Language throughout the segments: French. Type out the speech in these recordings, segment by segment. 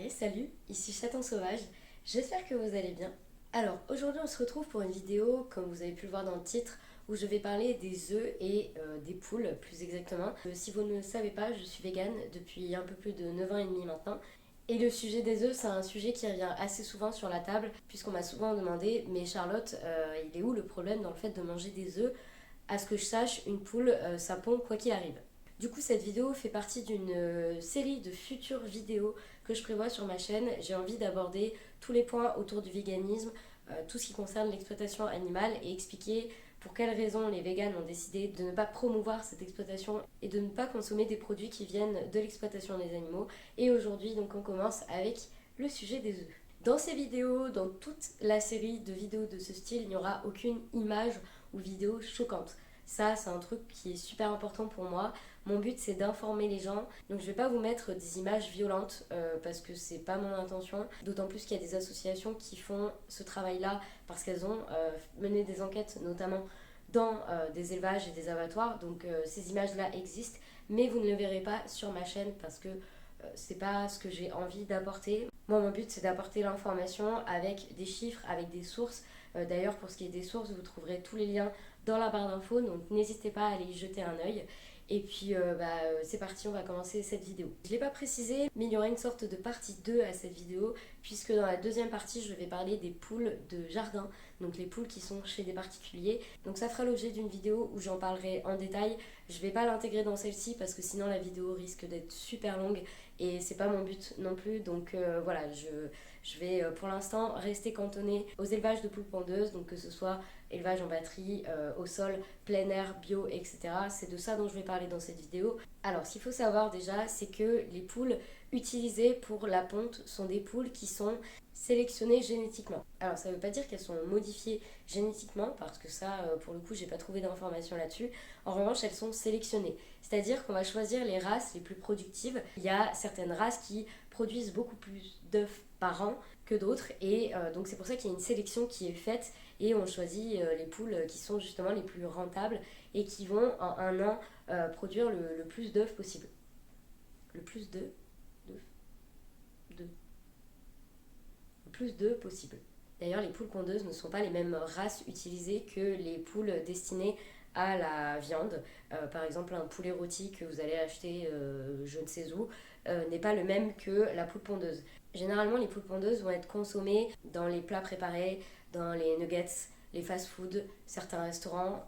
Salut, ici Chaton Sauvage, j'espère que vous allez bien. Alors aujourd'hui on se retrouve pour une vidéo, comme vous avez pu le voir dans le titre, où je vais parler des œufs et des poules plus exactement. Si vous ne le savez pas, je suis végane depuis un peu plus de 9 ans et demi maintenant. Et le sujet des œufs, c'est un sujet qui revient assez souvent sur la table, puisqu'on m'a souvent demandé, mais Charlotte, il est où le problème dans le fait de manger des œufs? À ce que je sache, une poule, ça pond quoi qu'il arrive. Du coup, cette vidéo fait partie d'une série de futures vidéos que je prévois sur ma chaîne. J'ai envie d'aborder tous les points autour du véganisme, tout ce qui concerne l'exploitation animale et expliquer pour quelles raisons les véganes ont décidé de ne pas promouvoir cette exploitation et de ne pas consommer des produits qui viennent de l'exploitation des animaux. Et aujourd'hui, donc, on commence avec le sujet des œufs. Dans ces vidéos, dans toute la série de vidéos de ce style, il n'y aura aucune image ou vidéo choquante. Ça, c'est un truc qui est super important pour moi. Mon but, c'est d'informer les gens. Donc, je vais pas vous mettre des images violentes parce que c'est pas mon intention. D'autant plus qu'il y a des associations qui font ce travail-là parce qu'elles ont mené des enquêtes, notamment dans des élevages et des abattoirs. Donc, ces images-là existent, mais vous ne les verrez pas sur ma chaîne parce que c'est pas ce que j'ai envie d'apporter. Moi, mon but, c'est d'apporter l'information avec des chiffres, avec des sources. D'ailleurs, pour ce qui est des sources, vous trouverez tous les liens dans la barre d'infos, donc n'hésitez pas à aller y jeter un œil. Et puis c'est parti, on va commencer cette vidéo. Je ne l'ai pas précisé, mais il y aura une sorte de partie 2 à cette vidéo, puisque dans la deuxième partie, je vais parler des poules de jardin, donc les poules qui sont chez des particuliers. Donc ça fera l'objet d'une vidéo où j'en parlerai en détail. Je ne vais pas l'intégrer dans celle-ci parce que sinon la vidéo risque d'être super longue et c'est pas mon but non plus. Donc voilà, je vais pour l'instant rester cantonnée aux élevages de poules pondeuses, donc que ce soit élevage en batterie, au sol, plein air, bio, etc. C'est de ça dont je vais parler dans cette vidéo. Alors, ce qu'il faut savoir déjà, c'est que les poules utilisées pour la ponte sont des poules qui sont sélectionnées génétiquement. Alors, ça ne veut pas dire qu'elles sont modifiées génétiquement, parce que ça, pour le coup, j'ai pas trouvé d'informations là-dessus. En revanche, elles sont sélectionnées. C'est-à-dire qu'on va choisir les races les plus productives. Il y a certaines races qui produisent beaucoup plus d'œufs par an que d'autres, et donc c'est pour ça qu'il y a une sélection qui est faite et on choisit les poules qui sont justement les plus rentables et qui vont en un an produire le plus d'œufs possible. Le plus d'œufs, de, le plus d'œufs possible. D'ailleurs, les poules pondeuses ne sont pas les mêmes races utilisées que les poules destinées à la viande. Par exemple, un poulet rôti que vous allez acheter je ne sais où n'est pas le même que la poule pondeuse. Généralement, les poules pondeuses vont être consommées dans les plats préparés, dans les nuggets, les fast-food, certains restaurants,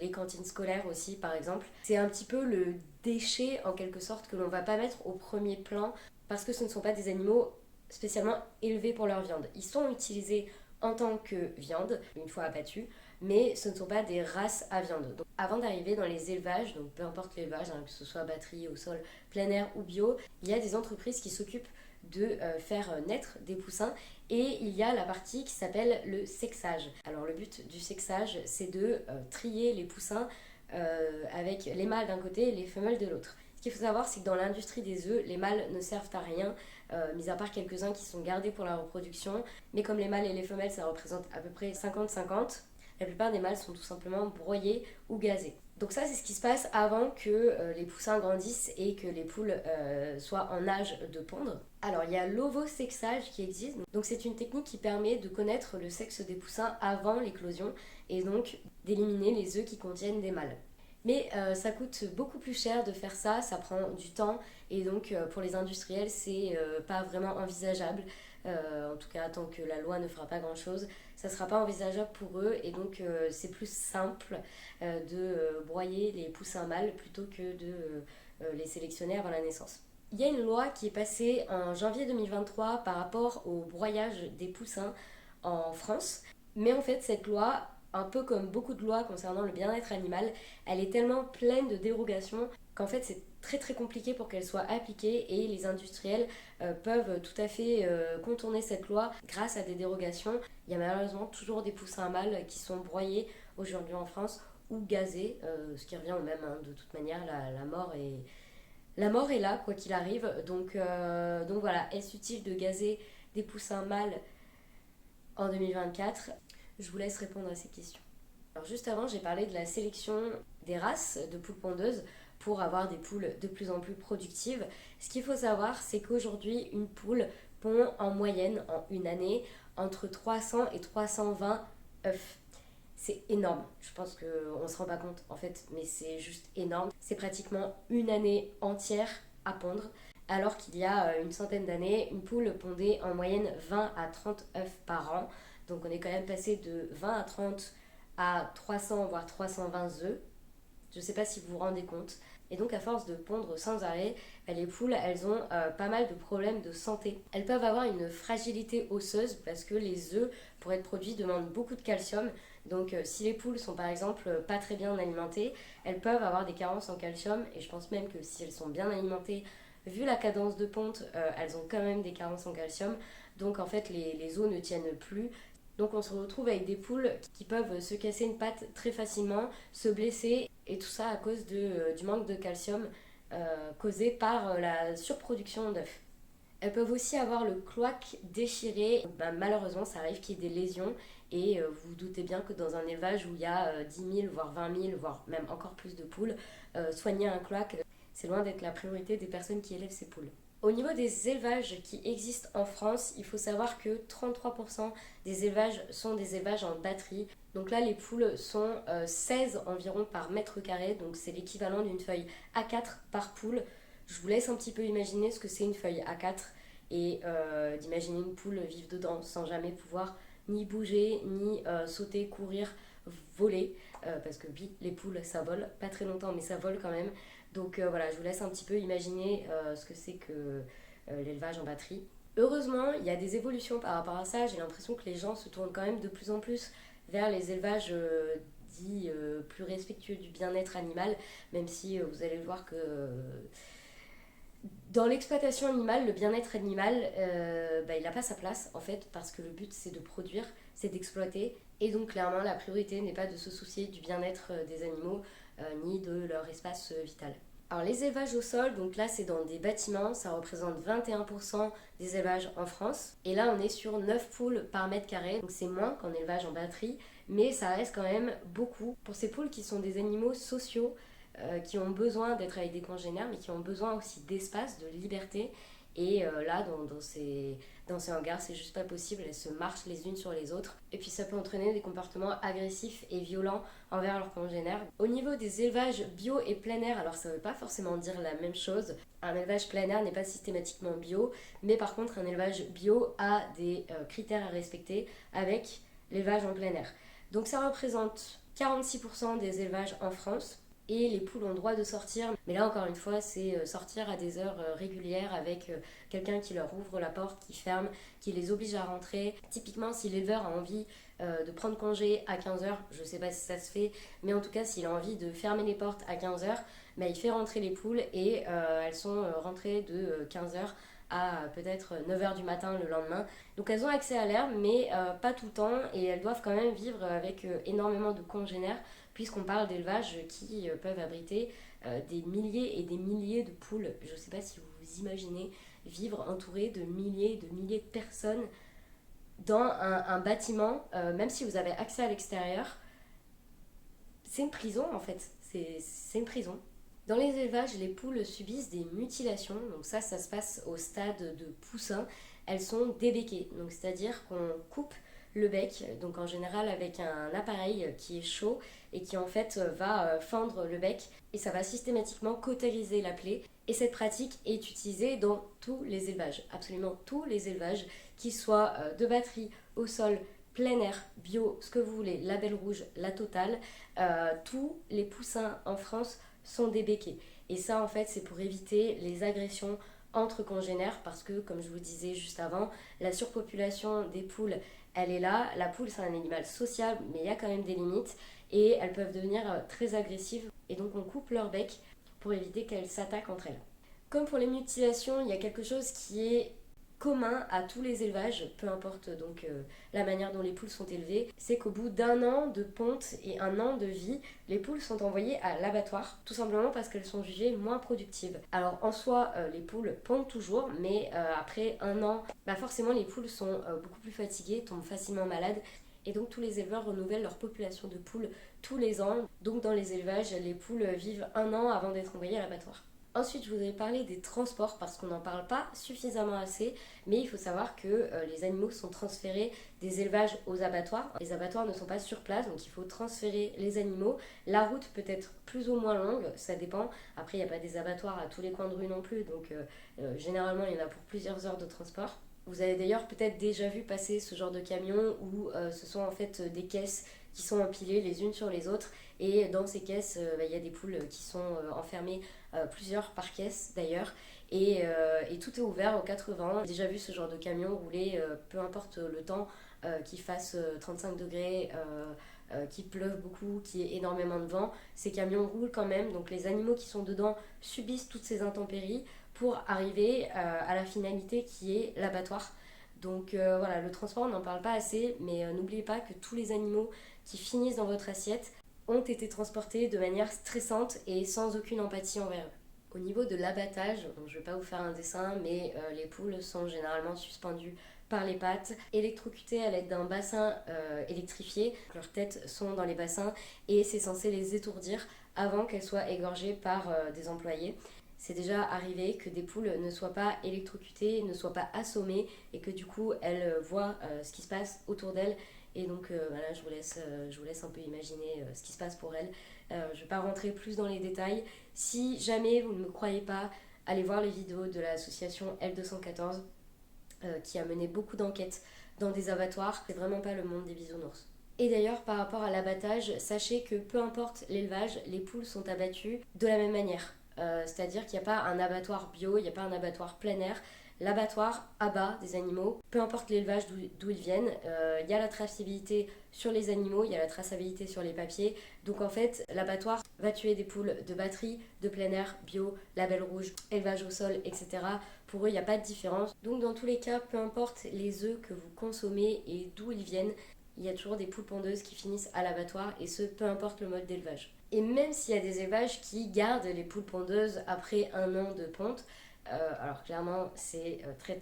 les cantines scolaires aussi par exemple. C'est un petit peu le déchet en quelque sorte que l'on va pas mettre au premier plan parce que ce ne sont pas des animaux spécialement élevés pour leur viande. Ils sont utilisés en tant que viande, une fois abattus, mais ce ne sont pas des races à viande. Donc, avant d'arriver dans les élevages, donc peu importe l'élevage, que ce soit batterie, au sol, plein air ou bio, il y a des entreprises qui s'occupent de faire naître des poussins et il y a la partie qui s'appelle le sexage. Alors le but du sexage, c'est de trier les poussins avec les mâles d'un côté et les femelles de l'autre. Ce qu'il faut savoir, c'est que dans l'industrie des œufs, les mâles ne servent à rien, mis à part quelques-uns qui sont gardés pour la reproduction. Mais comme les mâles et les femelles, ça représente à peu près 50-50, la plupart des mâles sont tout simplement broyés ou gazés. Donc ça, c'est ce qui se passe avant que les poussins grandissent et que les poules soient en âge de pondre. Alors, il y a l'ovosexage qui existe. Donc c'est une technique qui permet de connaître le sexe des poussins avant l'éclosion et donc d'éliminer les œufs qui contiennent des mâles. Mais ça coûte beaucoup plus cher de faire ça, ça prend du temps et donc pour les industriels c'est pas vraiment envisageable. En tout cas tant que la loi ne fera pas grand chose, ça sera pas envisageable pour eux et donc c'est plus simple de broyer les poussins mâles plutôt que de les sélectionner avant la naissance. Il y a une loi qui est passée en janvier 2023 par rapport au broyage des poussins en France, mais en fait cette loi, un peu comme beaucoup de lois concernant le bien-être animal, elle est tellement pleine de dérogations qu'en fait c'est très très compliqué pour qu'elle soit appliquée et les industriels peuvent tout à fait contourner cette loi grâce à des dérogations. Il y a malheureusement toujours des poussins mâles qui sont broyés aujourd'hui en France ou gazés, ce qui revient au même, hein. De toute manière la mort est là quoi qu'il arrive, donc voilà, est-ce utile de gazer des poussins mâles en 2024? Je vous laisse répondre à ces questions. Alors juste avant, j'ai parlé de la sélection des races de poules pondeuses pour avoir des poules de plus en plus productives. Ce qu'il faut savoir, c'est qu'aujourd'hui, une poule pond en moyenne, en une année, entre 300 et 320 œufs. C'est énorme, je pense qu'on ne se rend pas compte en fait, mais c'est juste énorme. C'est pratiquement une année entière à pondre, alors qu'il y a une centaine d'années, une poule pondait en moyenne 20 à 30 œufs par an. Donc on est quand même passé de 20 à 30 à 300 voire 320 œufs. Je ne sais pas si vous vous rendez compte. Et donc à force de pondre sans arrêt, les poules, elles ont pas mal de problèmes de santé. Elles peuvent avoir une fragilité osseuse parce que les œufs, pour être produits, demandent beaucoup de calcium. Donc si les poules sont par exemple pas très bien alimentées, elles peuvent avoir des carences en calcium. Et je pense même que si elles sont bien alimentées, vu la cadence de ponte, elles ont quand même des carences en calcium. Donc en fait les os ne tiennent plus. Donc on se retrouve avec des poules qui peuvent se casser une patte très facilement, se blesser, et tout ça à cause du manque de calcium causé par la surproduction d'œufs. Elles peuvent aussi avoir le cloaque déchiré. Malheureusement, ça arrive qu'il y ait des lésions, et vous vous doutez bien que dans un élevage où il y a 10 000, voire 20 000, voire même encore plus de poules, soigner un cloaque, c'est loin d'être la priorité des personnes qui élèvent ces poules. Au niveau des élevages qui existent en France, il faut savoir que 33% des élevages sont des élevages en batterie. Donc là, les poules sont 16 environ par mètre carré, donc c'est l'équivalent d'une feuille A4 par poule. Je vous laisse un petit peu imaginer ce que c'est une feuille A4 et d'imaginer une poule vivre dedans sans jamais pouvoir ni bouger, ni sauter, courir, voler. Parce que oui, les poules, ça vole, pas très longtemps, mais ça vole quand même. Donc voilà, je vous laisse un petit peu imaginer ce que c'est que l'élevage en batterie. Heureusement, il y a des évolutions par rapport à ça. J'ai l'impression que les gens se tournent quand même de plus en plus vers les élevages dits plus respectueux du bien-être animal, même si vous allez voir que dans l'exploitation animale, le bien-être animal, il n'a pas sa place en fait, parce que le but c'est de produire, c'est d'exploiter, et donc clairement la priorité n'est pas de se soucier du bien-être des animaux ni de leur espace vital. Alors les élevages au sol, donc là c'est dans des bâtiments, ça représente 21% des élevages en France. Et là on est sur 9 poules par mètre carré, donc c'est moins qu'en élevage en batterie, mais ça reste quand même beaucoup. Pour ces poules qui sont des animaux sociaux, qui ont besoin d'être avec des congénères, mais qui ont besoin aussi d'espace, de liberté. Et là, dans ces hangars, c'est juste pas possible, elles se marchent les unes sur les autres. Et puis ça peut entraîner des comportements agressifs et violents envers leurs congénères. Au niveau des élevages bio et plein air, alors ça veut pas forcément dire la même chose. Un élevage plein air n'est pas systématiquement bio, mais par contre un élevage bio a des critères à respecter avec l'élevage en plein air. Donc ça représente 46% des élevages en France. Et les poules ont le droit de sortir, mais là encore une fois c'est sortir à des heures régulières avec quelqu'un qui leur ouvre la porte, qui ferme, qui les oblige à rentrer. Typiquement si l'éleveur a envie de prendre congé à 15h, je sais pas si ça se fait, mais en tout cas s'il a envie de fermer les portes à 15h, il fait rentrer les poules, et elles sont rentrées de 15h à peut-être 9h du matin le lendemain. Donc elles ont accès à l'herbe, mais pas tout le temps, et elles doivent quand même vivre avec énormément de congénères, puisqu'on parle d'élevages qui peuvent abriter des milliers et des milliers de poules. Je ne sais pas si vous vous imaginez vivre entouré de milliers de personnes dans un bâtiment, même si vous avez accès à l'extérieur. C'est une prison en fait, c'est une prison. Dans les élevages, les poules subissent des mutilations, donc ça se passe au stade de poussin. Elles sont débéquées, donc c'est-à-dire qu'on coupe le bec, donc en général avec un appareil qui est chaud et qui en fait va fendre le bec, et ça va systématiquement cautériser la plaie. Et cette pratique est utilisée dans tous les élevages, absolument tous les élevages, qu'ils soient de batterie, au sol, plein air, bio, ce que vous voulez, label rouge, la totale. Tous les poussins en France sont débéqués. Et ça en fait c'est pour éviter les agressions entre congénères, parce que comme je vous disais juste avant, la surpopulation des poules, elle est là. La poule c'est un animal social, mais il y a quand même des limites, et elles peuvent devenir très agressives, et donc on coupe leur bec pour éviter qu'elles s'attaquent entre elles. Comme pour les mutilations, il y a quelque chose qui est commun à tous les élevages, peu importe donc la manière dont les poules sont élevées, c'est qu'au bout d'un an de ponte et un an de vie, les poules sont envoyées à l'abattoir, tout simplement parce qu'elles sont jugées moins productives. Alors en soi, les poules pondent toujours, mais après un an, forcément les poules sont beaucoup plus fatiguées, tombent facilement malades, Et donc tous les éleveurs renouvellent leur population de poules tous les ans. Donc dans les élevages, les poules vivent 1 an avant d'être envoyées à l'abattoir. Ensuite, je voudrais parler des transports parce qu'on n'en parle pas suffisamment assez, mais il faut savoir que les animaux sont transférés des élevages aux abattoirs. Les abattoirs ne sont pas sur place, donc il faut transférer les animaux. La route peut être plus ou moins longue, ça dépend. Après, il n'y a pas des abattoirs à tous les coins de rue non plus, donc généralement, il y en a pour plusieurs heures de transport. Vous avez d'ailleurs peut-être déjà vu passer ce genre de camion où ce sont en fait des caisses qui sont empilées les unes sur les autres, et dans ces caisses, il y a des poules qui sont enfermées, plusieurs par caisse d'ailleurs, et tout est ouvert aux 4 vents. J'ai déjà vu ce genre de camion rouler, peu importe le temps, qu'il fasse 35 degrés, qu'il pleuve beaucoup, qu'il y ait énormément de vent, ces camions roulent quand même, donc les animaux qui sont dedans subissent toutes ces intempéries pour arriver à la finalité qui est l'abattoir. Donc voilà, le transport on n'en parle pas assez, mais n'oubliez pas que tous les animaux qui finissent dans votre assiette ont été transportés de manière stressante et sans aucune empathie envers eux. Au niveau de l'abattage, je ne vais pas vous faire un dessin, mais les poules sont généralement suspendues par les pattes, électrocutées à l'aide d'un bassin électrifié. Leurs têtes sont dans les bassins et c'est censé les étourdir avant qu'elles soient égorgées par des employés. C'est déjà arrivé que des poules ne soient pas électrocutées, ne soient pas assommées et que du coup elles voient ce qui se passe autour d'elles. Et donc voilà, je vous laisse un peu imaginer ce qui se passe pour elles. Je ne vais pas rentrer plus dans les détails. Si jamais vous ne me croyez pas, allez voir les vidéos de l'association L214 qui a mené beaucoup d'enquêtes dans des abattoirs. C'est vraiment pas le monde des bisounours. Et d'ailleurs, par rapport à l'abattage, sachez que peu importe l'élevage, les poules sont abattues de la même manière. C'est-à-dire qu'il n'y a pas un abattoir bio, il n'y a pas un abattoir plein air. L'abattoir abat des animaux, peu importe l'élevage d'où ils viennent. Il y a la traçabilité sur les animaux, il y a la traçabilité sur les papiers. Donc en fait, l'abattoir va tuer des poules de batterie, de plein air, bio, label rouge, élevage au sol, etc. Pour eux, il n'y a pas de différence. Donc dans tous les cas, peu importe les œufs que vous consommez et d'où ils viennent, il y a toujours des poules pondeuses qui finissent à l'abattoir, et ce, peu importe le mode d'élevage. Et même s'il y a des élevages qui gardent les poules pondeuses après 1 an de ponte, alors clairement c'est très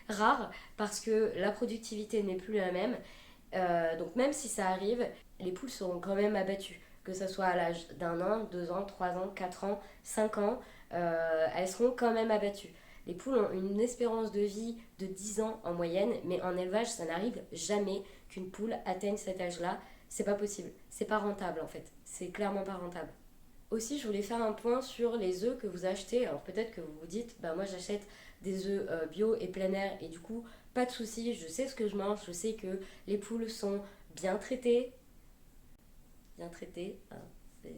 rare parce que la productivité n'est plus la même. Donc même si ça arrive, les poules seront quand même abattues. Que ce soit à l'âge d'1 an, 2 ans, 3 ans, 4 ans, 5 ans, elles seront quand même abattues. Les poules ont une espérance de vie de 10 ans en moyenne, mais en élevage, ça n'arrive jamais qu'une poule atteigne cet âge-là. C'est pas possible. C'est pas rentable en fait. C'est clairement pas rentable. Aussi, je voulais faire un point sur les œufs que vous achetez. Alors peut-être que vous vous dites, bah moi j'achète des œufs bio et plein air et du coup, pas de souci, je sais ce que je mange, je sais que les poules sont bien traitées. Bien traitées, hein,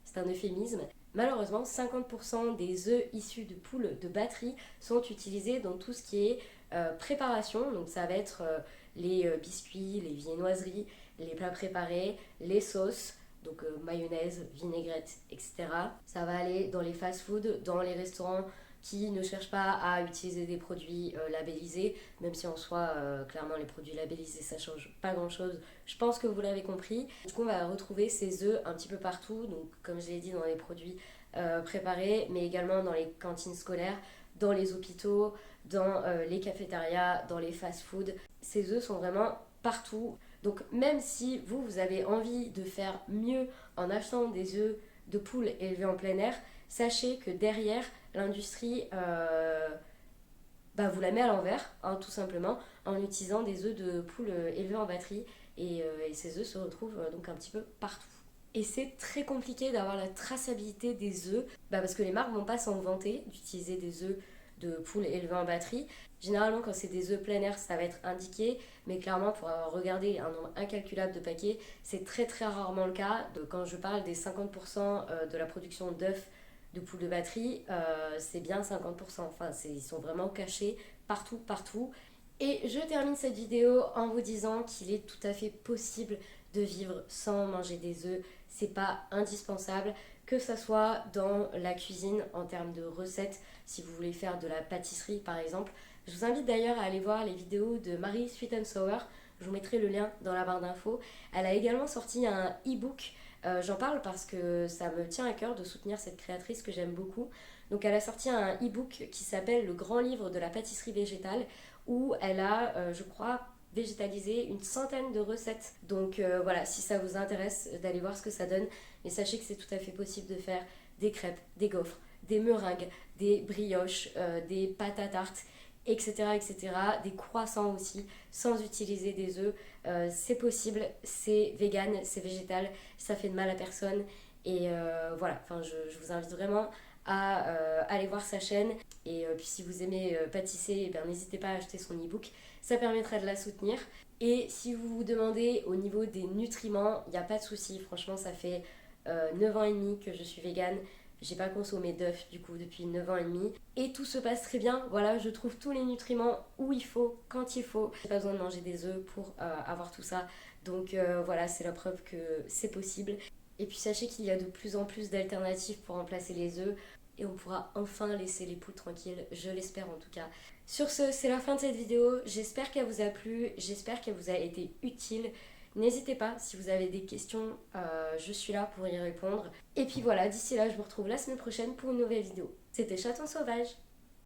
c'est un euphémisme. Malheureusement, 50% des œufs issus de poules de batterie sont utilisés dans tout ce qui est préparation. Donc ça va être les biscuits, les viennoiseries, les plats préparés, les sauces, donc mayonnaise, vinaigrette, etc. Ça va aller dans les fast-food, dans les restaurants qui ne cherchent pas à utiliser des produits labellisés, même si en soi, clairement, les produits labellisés, ça change pas grand-chose. Je pense que vous l'avez compris. Du coup, on va retrouver ces œufs un petit peu partout, donc comme je l'ai dit, dans les produits préparés, mais également dans les cantines scolaires, dans les hôpitaux, dans les cafétérias, dans les fast-food. Ces œufs sont vraiment partout. Donc même si vous avez envie de faire mieux en achetant des œufs de poules élevés en plein air, sachez que derrière, l'industrie vous la met à l'envers, hein, tout simplement, en utilisant des œufs de poules élevés en batterie. Et ces œufs se retrouvent donc un petit peu partout. Et c'est très compliqué d'avoir la traçabilité des œufs, parce que les marques vont pas s'en vanter d'utiliser des œufs de poules élevées en batterie. Généralement, quand c'est des œufs plein air, ça va être indiqué, mais clairement, pour avoir regardé un nombre incalculable de paquets, c'est très rarement le cas. Quand je parle des 50% de la production d'œufs de poules de batterie, c'est bien 50%. Enfin, ils sont vraiment cachés partout. Et je termine cette vidéo en vous disant qu'il est tout à fait possible de vivre sans manger des œufs. C'est pas indispensable, que ça soit dans la cuisine en termes de recettes, si vous voulez faire de la pâtisserie par exemple. Je vous invite d'ailleurs à aller voir les vidéos de Marie Sweet and Sour. Je vous mettrai le lien dans la barre d'infos. Elle a également sorti un e-book. J'en parle parce que ça me tient à cœur de soutenir cette créatrice que j'aime beaucoup. Donc elle a sorti un e-book qui s'appelle Le grand livre de la pâtisserie végétale, où elle a, je crois, végétaliser une centaine de recettes. Donc voilà, si ça vous intéresse d'aller voir ce que ça donne, mais sachez que c'est tout à fait possible de faire des crêpes, des gaufres, des meringues, des brioches, des pâtes à tarte, etc., etc., des croissants aussi, sans utiliser des œufs. C'est possible, c'est vegan, c'est végétal, ça fait de mal à personne. Et voilà, enfin, je vous invite vraiment à aller voir sa chaîne. Et puis si vous aimez pâtisser, eh bien, n'hésitez pas à acheter son e-book, ça permettra de la soutenir. Et si vous vous demandez au niveau des nutriments, il n'y a pas de souci, franchement ça fait 9 ans et demi que je suis végane. J'ai pas consommé d'œufs du coup depuis 9 ans et demi. Et tout se passe très bien. Voilà, je trouve tous les nutriments où il faut, quand il faut. J'ai pas besoin de manger des œufs pour avoir tout ça. Donc voilà, c'est la preuve que c'est possible. Et puis sachez qu'il y a de plus en plus d'alternatives pour remplacer les œufs. Et on pourra enfin laisser les poules tranquilles, je l'espère en tout cas. Sur ce, c'est la fin de cette vidéo. J'espère qu'elle vous a plu, j'espère qu'elle vous a été utile. N'hésitez pas, si vous avez des questions, je suis là pour y répondre. Et puis voilà, d'ici là, je vous retrouve la semaine prochaine pour une nouvelle vidéo. C'était Chaton Sauvage.